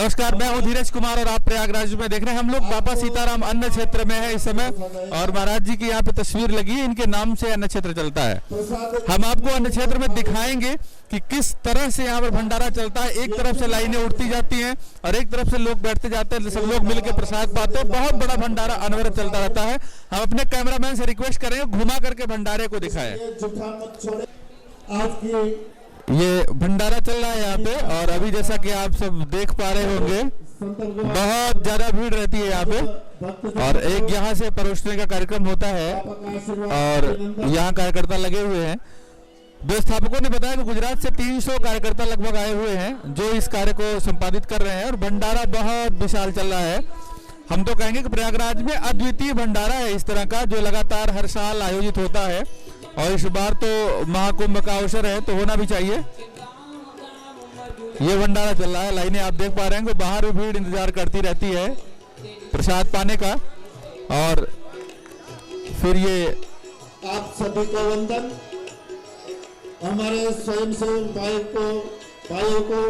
नमस्कार, मैं हूँ धीरज कुमार और आप प्रयागराज में देख रहे हैं। हम लोग बाबा सीताराम अन्न क्षेत्र में है इस समय और महाराज जी की यहाँ पे तस्वीर लगी है। इनके नाम से अन्न क्षेत्र चलता है। हम आपको अन्न क्षेत्र में दिखाएंगे कि किस तरह से यहाँ पर भंडारा चलता है। एक तरफ से लाइनें उठती जाती हैं और एक तरफ से लोग बैठते जाते हैं, सब लोग मिलकर प्रसाद पाते हैं। बहुत बड़ा भंडारा अनवरत चलता रहता है। हम अपने कैमरामैन से रिक्वेस्ट करेंगे घुमा करके भंडारे को दिखाएं। ये भंडारा चल रहा है यहाँ पे और अभी जैसा कि आप सब देख पा रहे होंगे बहुत ज्यादा भीड़ रहती है यहाँ पे और एक यहाँ से परोसने का कार्यक्रम होता है और यहाँ कार्यकर्ता लगे हुए हैं। व्यवस्थापकों ने बताया कि गुजरात से 300 कार्यकर्ता लगभग आए हुए हैं जो इस कार्य को संपादित कर रहे हैं और भंडारा बहुत विशाल चल रहा है। हम तो कहेंगे कि प्रयागराज में अद्वितीय भंडारा है इस तरह का जो लगातार हर साल आयोजित होता है और इस बार तो महाकुंभ का अवसर है तो होना भी चाहिए। ये भंडारा चल रहा है, लाइनें आप देख पा रहे हैं कि बाहर भी भीड़ इंतजार करती रहती है प्रसाद पाने का। और फिर ये आप सभी को वंदन, हमारे स्वयंसेवक भाइयों को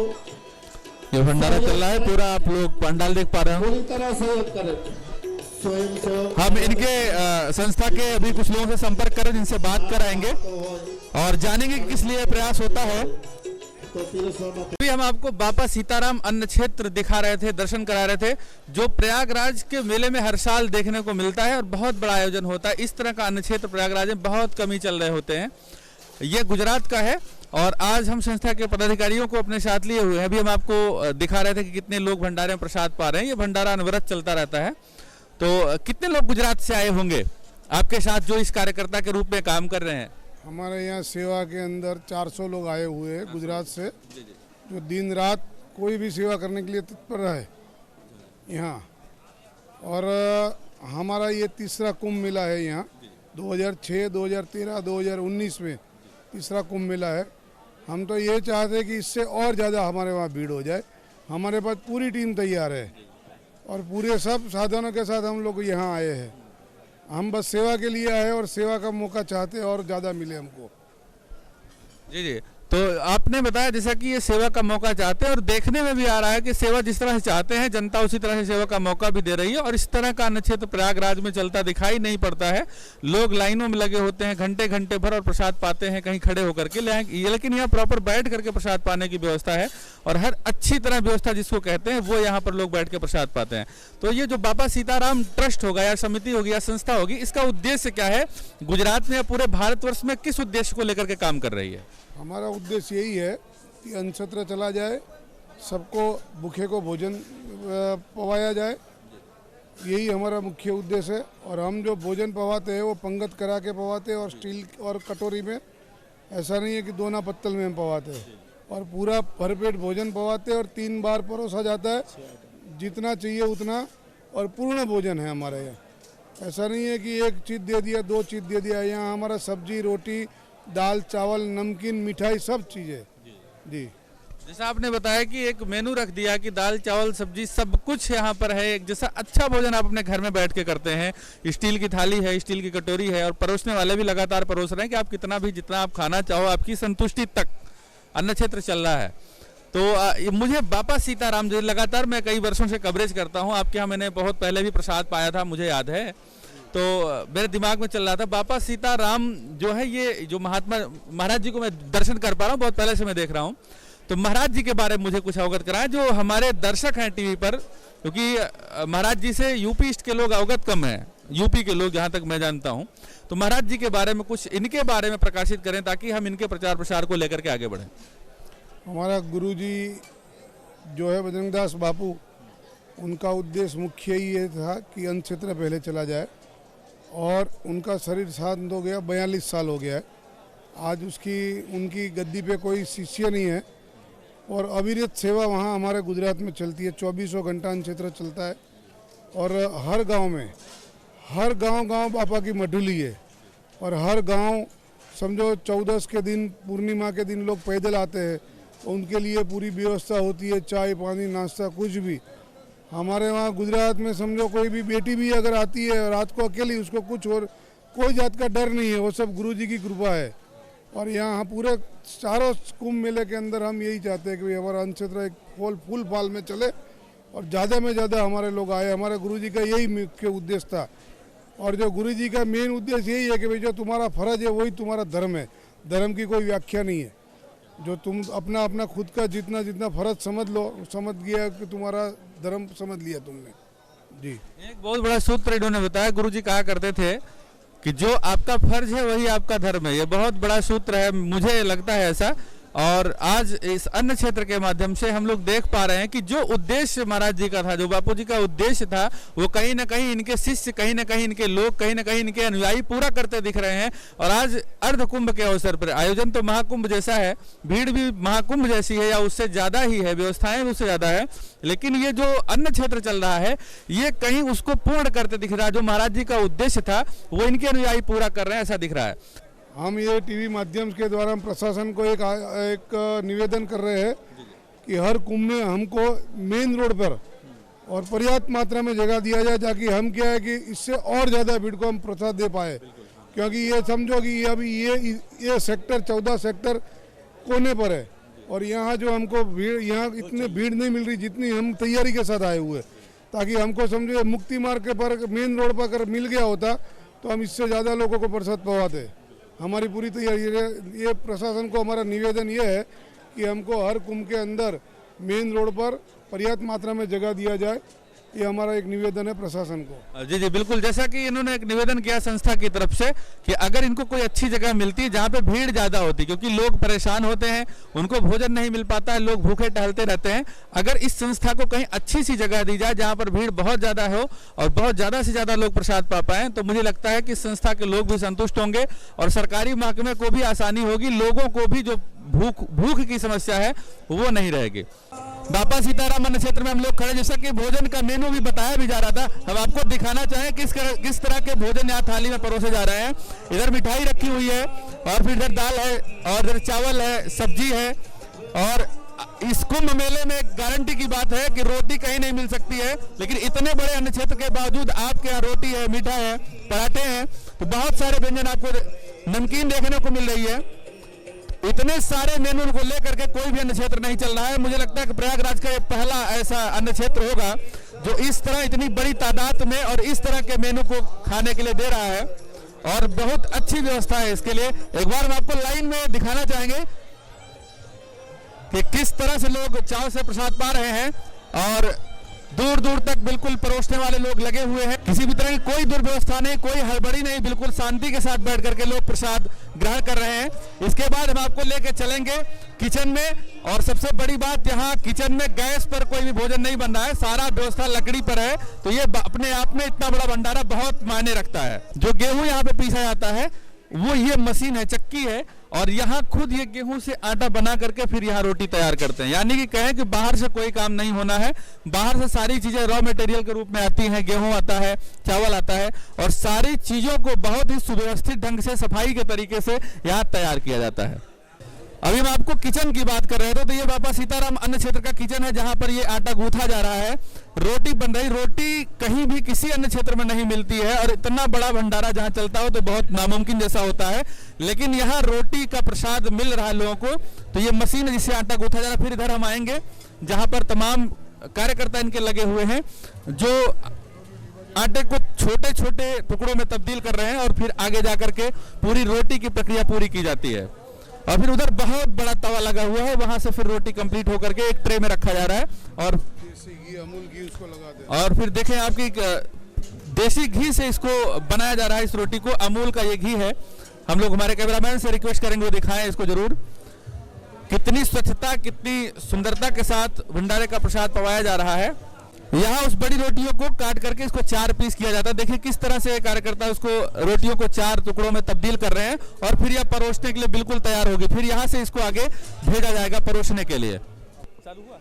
ये भंडारा चल रहा है पूरा। आप लोग पंडाल देख पा रहे हैं। पूरी तरह सहयोग करें। हम इनके संस्था के अभी कुछ लोगों से संपर्क करें जिनसे बात कराएंगे और जानेंगे कि किस लिए प्रयास होता है। अभी हम आपको बाबा सीताराम अन्न क्षेत्र दिखा रहे थे, दर्शन करा रहे थे जो प्रयागराज के मेले में हर साल देखने को मिलता है और बहुत बड़ा आयोजन होता है। इस तरह का अन्न क्षेत्र प्रयागराज में बहुत कम ही चल रहे होते हैं। ये गुजरात का है और आज हम संस्था के पदाधिकारियों को अपने साथ लिए हुए हैं। अभी हम आपको दिखा रहे थे कि कितने लोग भंडारे में प्रसाद पा रहे हैं। ये भंडारा अनवरत चलता रहता है। तो कितने लोग गुजरात से आए होंगे आपके साथ जो इस कार्यकर्ता के रूप में काम कर रहे हैं? हमारे यहाँ सेवा के अंदर 400 लोग आए हुए हैं गुजरात से, जो दिन रात कोई भी सेवा करने के लिए तत्पर है यहाँ। और हमारा ये तीसरा कुंभ मेला है यहाँ। 2006, 2013, 2019 में तीसरा कुंभ मेला है। हम तो ये चाहते हैं कि इससे और ज़्यादा हमारे वहाँ भीड़ हो जाए। हमारे पास पूरी टीम तैयार है और पूरे सब साधनों के साथ हम लोग यहाँ आए हैं। हम बस सेवा के लिए आए और सेवा का मौका चाहते हैं और ज़्यादा मिले हमको। जी जी, तो आपने बताया जैसा कि ये सेवा का मौका चाहते हैं और देखने में भी आ रहा है कि सेवा जिस तरह से चाहते हैं जनता उसी तरह से सेवा का मौका भी दे रही है और इस तरह का अन्न क्षेत्र प्रयागराज में चलता दिखाई नहीं पड़ता है। लोग लाइनों में लगे होते हैं घंटे घंटे भर और प्रसाद पाते हैं कहीं खड़े होकर के, लेकिन यहाँ प्रॉपर बैठ करके प्रसाद पाने की व्यवस्था है और हर अच्छी तरह व्यवस्था जिसको कहते हैं वो यहाँ पर लोग बैठ के प्रसाद पाते हैं। तो ये जो बाबा सीताराम ट्रस्ट होगा या समिति होगी या संस्था होगी, इसका उद्देश्य क्या है? गुजरात में या पूरे भारतवर्ष में किस उद्देश्य को लेकर के काम कर रही है? हमारा उद्देश्य यही है कि अन्न क्षेत्र चला जाए, सबको भूखे को भोजन पवाया जाए। यही हमारा मुख्य उद्देश्य है। और हम जो भोजन पवाते हैं वो पंगत करा के पवाते हैं और स्टील और कटोरी में, ऐसा नहीं है कि दोना पत्तल में हम पवाते हैं। और पूरा भरपेट भोजन पवाते हैं और 3 बार परोसा जाता है, जितना चाहिए उतना, और पूर्ण भोजन है हमारे यहाँ। ऐसा नहीं है कि एक चीज़ दे दिया, 2 चीज़ दे दिया। यहाँ हमारा सब्जी, रोटी, दाल, चावल, नमकीन, मिठाई सब चीज़ें जी। जैसा आपने बताया कि एक मेनू रख दिया कि दाल, चावल, सब्जी सब कुछ यहाँ पर है। एक जैसा अच्छा भोजन आप अपने घर में बैठ के करते हैं। स्टील की थाली है, स्टील की कटोरी है और परोसने वाले भी लगातार परोस रहे हैं कि आप कितना भी जितना आप खाना चाहो आपकी संतुष्टि तक अन्न क्षेत्र चल रहा है। तो मुझे बाबा सीताराम जो लगातार मैं कई वर्षों से कवरेज करता हूँ, आपके यहाँ मैंने बहुत पहले भी प्रसाद पाया था, मुझे याद है। तो मेरे दिमाग में चल रहा था बाबा सीताराम जो है, ये जो महात्मा महाराज जी को मैं दर्शन कर पा रहा हूँ, बहुत पहले से मैं देख रहा हूँ। तो महाराज जी के बारे में मुझे कुछ अवगत कराएं जो हमारे दर्शक हैं टीवी पर, क्योंकि महाराज जी से यूपी ईस्ट के लोग अवगत कम हैं, यूपी के लोग जहाँ तक मैं जानता हूँ। तो महाराज जी के बारे में कुछ इनके बारे में प्रकाशित करें ताकि हम इनके प्रचार प्रसार को लेकर के आगे बढ़ें। हमारा गुरु जी जो है बजरंगदास बापू, उनका उद्देश्य मुख्य ये था कि अन्न क्षेत्र पहले चला जाए और उनका शरीर शांत हो गया, 42 साल हो गया है। आज उनकी गद्दी पे कोई शिष्य नहीं है और अविरत सेवा वहाँ हमारे गुजरात में चलती है। 24 घंटा अन्न क्षेत्र चलता है और हर गांव में, हर गांव बापा की मढुली है और हर गांव समझो 14 के दिन, पूर्णिमा के दिन लोग पैदल आते हैं तो उनके लिए पूरी व्यवस्था होती है, चाय पानी नाश्ता कुछ भी। हमारे वहाँ गुजरात में समझो कोई भी बेटी भी अगर आती है रात को अकेली, उसको कुछ और कोई जात का डर नहीं है, वो सब गुरुजी की कृपा है। और यहाँ पूरे चारों कुंभ मेले के अंदर हम यही चाहते हैं कि हमारा अन्न क्षेत्र एक फूल फाल में चले और ज़्यादा में ज़्यादा हमारे लोग आए। हमारे गुरुजी का यही मुख्य उद्देश्य था। और जो गुरुजी का मेन उद्देश्य यही है कि भाई जो तुम्हारा फर्ज है वही तुम्हारा धर्म है। धर्म की कोई व्याख्या नहीं है। जो तुम अपना अपना खुद का जितना जितना फर्ज समझ लो, समझ गया कि तुम्हारा धर्म समझ लिया तुमने जी। एक बहुत बड़ा सूत्र इन्होंने बताया, गुरुजी कहा करते थे कि जो आपका फर्ज है वही आपका धर्म है। ये बहुत बड़ा सूत्र है, मुझे लगता है ऐसा। और आज इस अन्न क्षेत्र के माध्यम से हम लोग देख पा रहे हैं कि जो उद्देश्य महाराज जी का था, जो बापू जी का उद्देश्य था, वो कहीं ना कहीं इनके शिष्य, कहीं ना कहीं इनके लोग, कहीं ना कहीं इनके अनुयायी पूरा करते दिख रहे हैं। और आज अर्ध कुंभ के अवसर पर आयोजन तो महाकुंभ जैसा है, भीड़ भी महाकुंभ जैसी है या उससे ज्यादा ही है, व्यवस्थाएं भी उससे ज्यादा है, लेकिन ये जो अन्न क्षेत्र चल रहा है ये कहीं उसको पूर्ण करते दिख रहा है। जो महाराज जी का उद्देश्य था वो इनके अनुयायी पूरा कर रहे हैं, ऐसा दिख रहा है। हम ये टीवी माध्यम के द्वारा हम प्रशासन को एक निवेदन कर रहे हैं कि हर कुंभ में हमको मेन रोड पर और पर्याप्त मात्रा में जगह दिया जाए, ताकि हम क्या है कि इससे और ज़्यादा भीड़ को हम प्रसाद दे पाए। क्योंकि ये समझो कि ये अभी ये सेक्टर 14 सेक्टर कोने पर है और यहाँ जो हमको भीड़, यहाँ इतनी भीड़ नहीं मिल रही जितनी हम तैयारी के साथ आए हुए, ताकि हमको समझो मुक्ति मार्ग के पर मेन रोड पर अगर मिल गया होता तो हम इससे ज़्यादा लोगों को प्रसाद पहुँचाते। हमारी पूरी तैयारी है। ये प्रशासन को हमारा निवेदन ये है कि हमको हर कुंभ के अंदर मेन रोड पर पर्याप्त मात्रा में जगह दिया जाए। ये हमारा एक निवेदन है प्रशासन को। जी जी बिल्कुल, जैसा कि इन्होंने एक निवेदन किया संस्था की तरफ से कि अगर इनको कोई अच्छी जगह मिलती है जहाँ पे भीड़ ज़्यादा होती, क्योंकि लोग परेशान होते हैं, उनको भोजन नहीं मिल पाता है, लोग भूखे टहलते रहते हैं, अगर इस संस्था को कहीं अच्छी सी जगह दी जाए जहाँ पर भीड़ बहुत ज़्यादा हो और बहुत ज़्यादा से ज़्यादा लोग प्रसाद पा पाएँ, तो मुझे लगता है कि संस्था के लोग भी संतुष्ट होंगे और सरकारी महकमे को भी आसानी होगी, लोगों को भी जो भूख की समस्या है वो नहीं रहेगी। बापा सीताराम अन्न क्षेत्र में हम लोग खड़े, जैसा कि भोजन का मेनू भी बताया भी जा रहा था, हम आपको दिखाना चाहें किस तरह के भोजन यहाँ थाली में परोसे जा रहे हैं। इधर मिठाई रखी हुई है और फिर इधर दाल है और इधर चावल है, सब्जी है। और इस कुंभ मेले में गारंटी की बात है कि रोटी कहीं नहीं मिल सकती है, लेकिन इतने बड़े अन्न क्षेत्र के बावजूद आपके यहाँ रोटी है, मीठा है, पराठे हैं, तो बहुत सारे व्यंजन आपको नमकीन देखने को मिल रही है। इतने सारे मेनू को लेकर के कोई भी अन्न क्षेत्र नहीं चल रहा है। मुझे लगता है कि प्रयागराज का ये पहला ऐसा अन्न क्षेत्र होगा जो इस तरह इतनी बड़ी तादाद में और इस तरह के मेनू को खाने के लिए दे रहा है और बहुत अच्छी व्यवस्था है इसके लिए। एक बार हम आपको लाइन में दिखाना चाहेंगे कि किस तरह से लोग चाव से प्रसाद पा रहे हैं और दूर दूर तक बिल्कुल परोसने वाले लोग लगे हुए हैं। किसी भी तरह की कोई दुर्व्यवस्था नहीं, कोई हड़बड़ी नहीं, बिल्कुल शांति के साथ बैठ करके लोग प्रसाद ग्रहण कर रहे हैं। इसके बाद हम आपको लेके चलेंगे किचन में और सबसे बड़ी बात, यहाँ किचन में गैस पर कोई भी भोजन नहीं बन रहा है, सारा व्यवस्था लकड़ी पर है। तो ये अपने आप में इतना बड़ा भंडारा बहुत मायने रखता है। जो गेहूं यहाँ पे पीसा जाता है वो ये मशीन है, चक्की है, और यहाँ खुद ये गेहूं से आटा बना करके फिर यहाँ रोटी तैयार करते हैं। यानी कि कहें कि बाहर से कोई काम नहीं होना है, बाहर से सारी चीजें रॉ मटेरियल के रूप में आती हैं, गेहूं आता है, चावल आता है और सारी चीजों को बहुत ही सुव्यवस्थित ढंग से सफाई के तरीके से यहाँ तैयार किया जाता है। अभी हम आपको किचन की बात कर रहे थे, तो ये बाबा सीताराम अन्न क्षेत्र का किचन है जहां पर ये आटा गूंथा जा रहा है, रोटी बन रही। रोटी कहीं भी किसी अन्य क्षेत्र में नहीं मिलती है और इतना बड़ा भंडारा जहां चलता हो तो बहुत नामुमकिन जैसा होता है, लेकिन यहाँ रोटी का प्रसाद मिल रहा है लोगों को। तो ये मशीन है जिससे आटा गूंथा जा रहा है। फिर इधर हम आएंगे जहां पर तमाम कार्यकर्ता इनके लगे हुए हैं जो आटे को छोटे छोटे टुकड़ों में तब्दील कर रहे हैं और फिर आगे जाकर के पूरी रोटी की प्रक्रिया पूरी की जाती है। और फिर उधर बहुत बड़ा तवा लगा हुआ है, वहां से फिर रोटी कंप्लीट होकर के एक ट्रे में रखा जा रहा है और देसी घी, अमूल घी उसको लगा दे। और फिर देखें आपकी देसी घी से इसको बनाया जा रहा है। इस रोटी को अमूल का ये घी है। हम लोग हमारे कैमरामैन से रिक्वेस्ट करेंगे वो दिखाएं इसको जरूर। कितनी स्वच्छता, कितनी सुंदरता के साथ भंडारे का प्रसाद पवाया जा रहा है। यहाँ उस बड़ी रोटियों को काट करके इसको 4 पीस किया जाता है। देखिए किस तरह से कार्यकर्ता उसको रोटियों को 4 टुकड़ों में तब्दील कर रहे हैं और फिर यह परोसने के लिए बिल्कुल तैयार होगी। फिर यहाँ से इसको आगे भेजा जाएगा परोसने के लिए। चालू हुआ।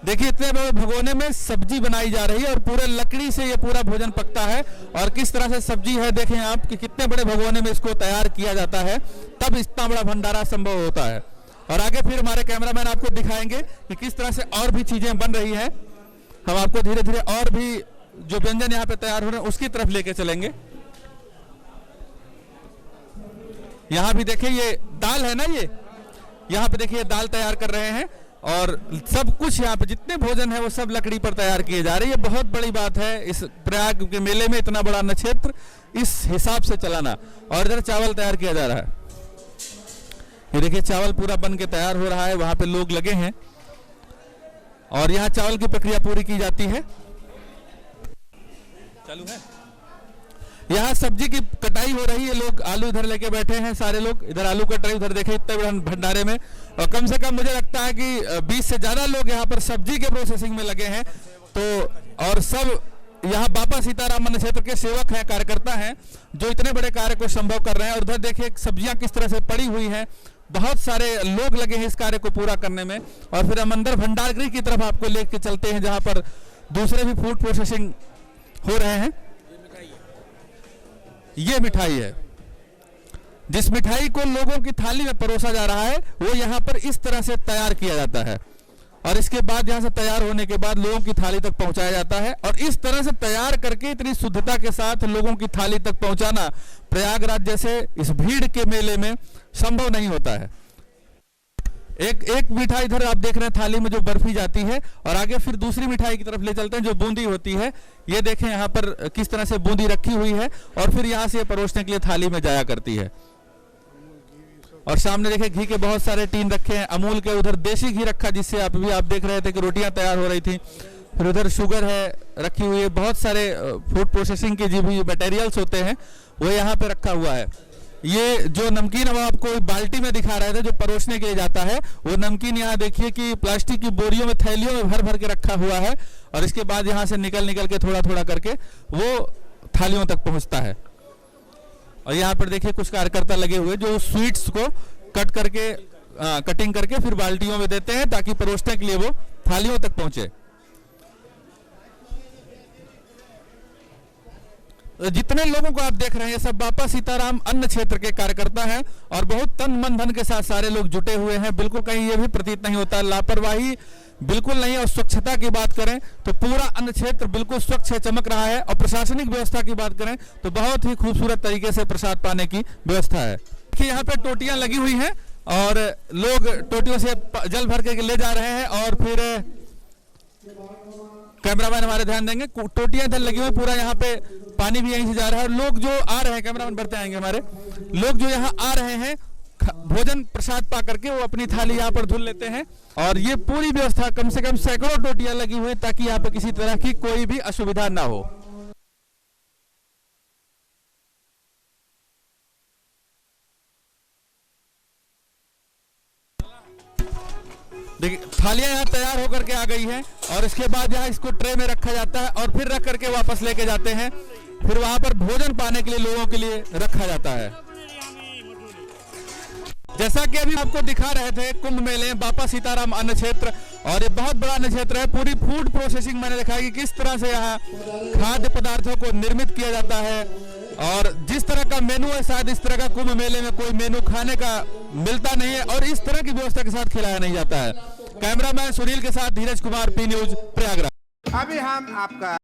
देखिए इतने बड़े भगोने में सब्जी बनाई जा रही है और पूरे लकड़ी से ये पूरा भोजन पकता है और किस तरह से सब्जी है देखें आप कि कितने बड़े भगोने में इसको तैयार किया जाता है, तब इतना बड़ा भंडारा संभव होता है। और आगे फिर हमारे कैमरामैन आपको दिखाएंगे कि किस तरह से और भी चीजें बन रही है। हम आपको धीरे धीरे और भी जो व्यंजन यहाँ पे तैयार हो रहे हैं उसकी तरफ लेके चलेंगे। यहाँ भी देखिए ये दाल है ना, ये यहाँ पे देखिए दाल तैयार कर रहे हैं। और सब कुछ यहाँ पे जितने भोजन है वो सब लकड़ी पर तैयार किए जा रहे हैं। ये बहुत बड़ी बात है इस प्रयाग के मेले में, इतना बड़ा अन्न क्षेत्र इस हिसाब से चलाना। और इधर चावल तैयार किया जा रहा है, ये देखिए चावल पूरा बन के तैयार हो रहा है, वहां पे लोग लगे हैं और यहाँ चावल की प्रक्रिया पूरी की जाती है। चालू है। यहाँ सब्जी की कटाई हो रही है, लोग आलू इधर लेके बैठे हैं, सारे लोग इधर आलू कट रहे, उधर देखे इतने बड़े भंडारे में। और कम से कम मुझे लगता है कि 20 से ज्यादा लोग यहाँ पर सब्जी के प्रोसेसिंग में लगे हैं। तो और सब यहाँ बापा सीताराम अन्न क्षेत्र के सेवक हैं, कार्यकर्ता हैं, जो इतने बड़े कार्य को संभव कर रहे हैं। और उधर देखिए सब्जियां किस तरह से पड़ी हुई हैं, बहुत सारे लोग लगे हैं इस कार्य को पूरा करने में। और फिर हम अंदर भंडार गृह की तरफ आपको लेके चलते हैं, जहां पर दूसरे भी फूड प्रोसेसिंग हो रहे हैं। ये मिठाई है, जिस मिठाई को लोगों की थाली में परोसा जा रहा है वो यहाँ पर इस तरह से तैयार किया जाता है और इसके बाद यहाँ से तैयार होने के बाद लोगों की थाली तक पहुंचाया जाता है। और इस तरह से तैयार करके इतनी शुद्धता के साथ लोगों की थाली तक पहुंचाना प्रयागराज जैसे इस भीड़ के मेले में संभव नहीं होता है। एक मिठाई इधर आप देख रहे हैं थाली में जो बर्फी जाती है, और आगे फिर दूसरी मिठाई की तरफ ले चलते हैं जो बूंदी होती है। ये देखें यहाँ पर किस तरह से बूंदी रखी हुई है और फिर यहाँ से परोसने के लिए थाली में जाया करती है। और सामने देखें घी के बहुत सारे टीन रखे हैं, अमूल के, उधर देसी घी रखा जिससे आप देख रहे थे कि रोटियां तैयार हो रही थी। फिर उधर शुगर है रखी हुई है, बहुत सारे फूड प्रोसेसिंग के जो भी मटेरियल्स होते हैं वो यहाँ पे रखा हुआ है। ये जो नमकीन हम आपको बाल्टी में दिखा रहे थे जो परोसने के लिए जाता है, वो नमकीन यहाँ देखिए कि प्लास्टिक की बोरियों में, थैलियों में भर भर के रखा हुआ है और इसके बाद यहाँ से निकल के थोड़ा थोड़ा करके वो थालियों तक पहुंचता है। और यहाँ पर देखिए कुछ कार्यकर्ता लगे हुए जो स्वीट्स को कटिंग करके फिर बाल्टियों में देते हैं ताकि परोसने के लिए वो थालियों तक पहुंचे। जितने लोगों को आप देख रहे हैं सब बापा सीताराम अन्न क्षेत्र के कार्यकर्ता हैं और बहुत तन मन धन के साथ सारे लोग जुटे हुए हैं। बिल्कुल कहीं ये भी प्रतीत नहीं होता लापरवाही, बिल्कुल नहीं। और स्वच्छता की बात करें तो पूरा अन्न क्षेत्र बिल्कुल स्वच्छ है, चमक रहा है। और प्रशासनिक व्यवस्था की बात करें तो बहुत ही खूबसूरत तरीके से प्रसाद पाने की व्यवस्था है। देखिए यहाँ पे टोटियां लगी हुई हैं और लोग टोटियों से जल भर के ले जा रहे हैं। और फिर कैमरामैन हमारे ध्यान देंगे, टोटियां इधर लगी हुई, पूरा यहाँ पे पानी भी यहीं से जा रहा है। लोग जो आ रहे हैं, कैमरामैन बढ़ते आएंगे हमारे, लोग जो यहाँ आ रहे हैं भोजन प्रसाद पा करके वो अपनी थाली यहाँ पर धुल लेते हैं। और ये पूरी व्यवस्था कम से कम सैकड़ों टोटियां लगी हुई ताकि यहाँ पे किसी तरह की कोई भी असुविधा ना हो। देखिए थालियां यहाँ तैयार होकर के आ गई हैं और इसके बाद यहाँ इसको ट्रे में रखा जाता है और फिर रख करके वापस लेके जाते हैं। फिर वहां पर भोजन पाने के लिए लोगों के लिए रखा जाता है। जैसा कि अभी आपको दिखा रहे थे कुंभ मेले बापा सीताराम अन्न क्षेत्र, और ये बहुत बड़ा अन्न क्षेत्र है। पूरी फूड प्रोसेसिंग मैंने देखा कि किस तरह से यहाँ खाद्य पदार्थों को निर्मित किया जाता है और जिस तरह का मेनू है शायद इस तरह का कुंभ मेले में कोई मेनू खाने का मिलता नहीं है और इस तरह की व्यवस्था के साथ खिलाया नहीं जाता है। कैमरामैन सुनील के साथ धीरज कुमार, पी न्यूज, प्रयागराज। अभी हम आपका